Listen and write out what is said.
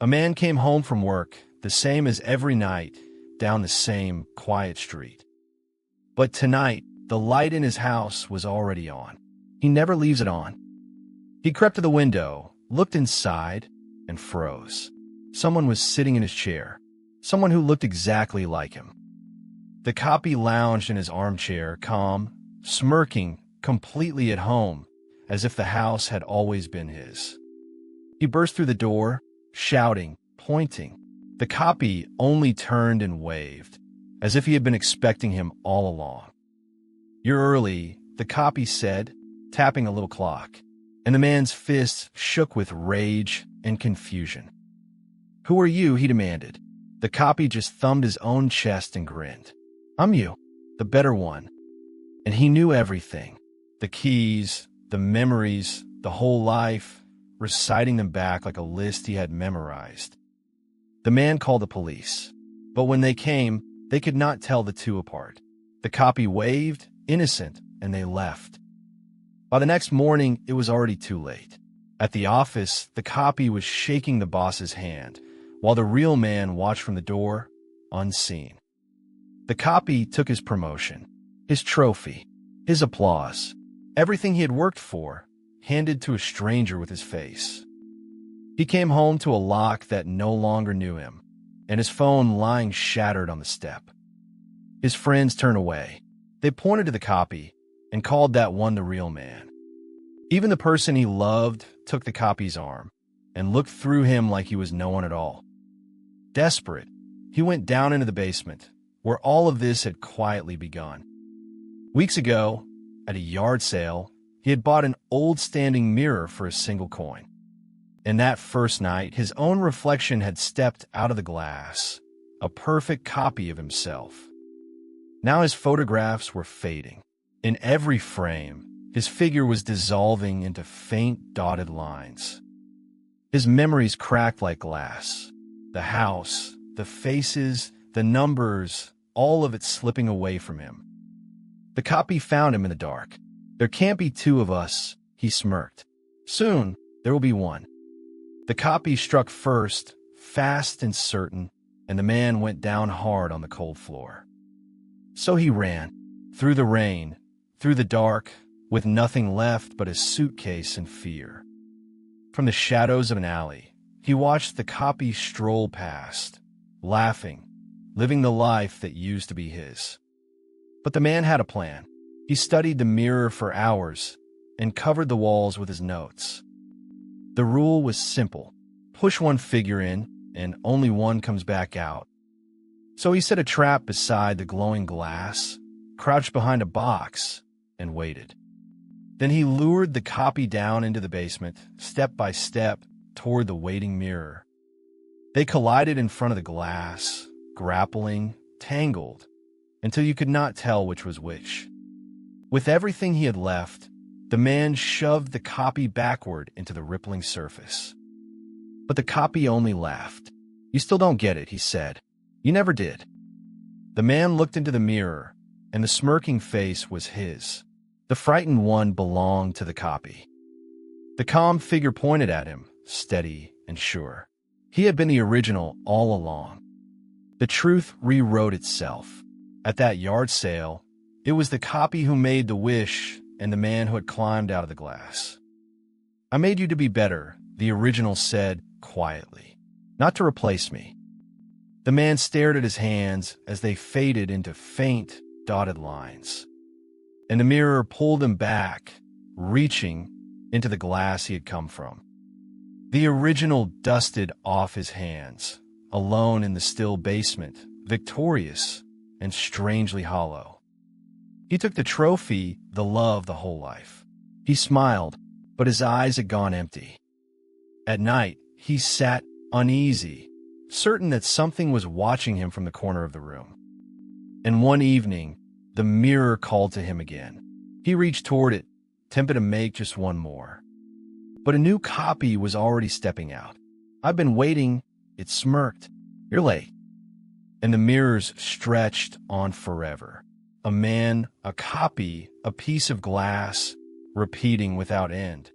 A man came home from work, the same as every night, down the same quiet street. But tonight, the light in his house was already on. He never leaves it on. He crept to the window, looked inside, and froze. Someone was sitting in his chair. Someone who looked exactly like him. The copy lounged in his armchair, calm, smirking, completely at home, as if the house had always been his. He burst through the door, shouting, pointing. The copy only turned and waved, as if he had been expecting him all along. "You're early," the copy said, tapping a little clock, and the man's fists shook with rage and confusion. "Who are you?" he demanded. The copy just thumbed his own chest and grinned. "I'm you, the better one." And he knew everything. The keys, the memories, the whole life, reciting them back like a list he had memorized. The man called the police, but when they came, they could not tell the two apart. The copy waved, innocent, and they left. By the next morning, it was already too late. At the office, the copy was shaking the boss's hand, while the real man watched from the door, unseen. The copy took his promotion, his trophy, his applause, everything he had worked for, handed to a stranger with his face. He came home to a lock that no longer knew him, and his phone lying shattered on the step. His friends turned away. They pointed to the copy and called that one the real man. Even the person he loved took the copy's arm and looked through him like he was no one at all. Desperate, he went down into the basement, where all of this had quietly begun. Weeks ago, at a yard sale, he had bought an old standing mirror for a single coin. And that first night, his own reflection had stepped out of the glass, a perfect copy of himself. Now his photographs were fading. In every frame, his figure was dissolving into faint dotted lines. His memories cracked like glass. The house, the faces, the numbers, all of it slipping away from him. The copy found him in the dark. "There can't be two of us," he smirked. "Soon, there will be one." The copy struck first, fast and certain, and the man went down hard on the cold floor. So he ran, through the rain, through the dark, with nothing left but his suitcase and fear. From the shadows of an alley, he watched the copy stroll past, laughing, living the life that used to be his. But the man had a plan. He studied the mirror for hours and covered the walls with his notes. The rule was simple. Push one figure in, and only one comes back out. So he set a trap beside the glowing glass, crouched behind a box, and waited. Then he lured the copy down into the basement, step by step, toward the waiting mirror. They collided in front of the glass, grappling, tangled, until you could not tell which was which. With everything he had left, the man shoved the copy backward into the rippling surface. But the copy only laughed. "You still don't get it," he said. "You never did." The man looked into the mirror, and the smirking face was his. The frightened one belonged to the copy. The calm figure pointed at him, steady and sure. He had been the original all along. The truth rewrote itself. At that yard sale, it was the copy who made the wish and the man who had climbed out of the glass. "I made you to be better," the original said quietly, "not to replace me." The man stared at his hands as they faded into faint, dotted lines. And the mirror pulled him back, reaching into the glass he had come from. The original dusted off his hands, alone in the still basement, victorious and strangely hollow. He took the trophy, the love, the whole life. He smiled, but his eyes had gone empty. At night, he sat uneasy, certain that something was watching him from the corner of the room. And one evening, the mirror called to him again. He reached toward it, tempted to make just one more. But a new copy was already stepping out. "I've been waiting," it smirked. "You're late." And the mirrors stretched on forever. A man, a copy, a piece of glass, repeating without end.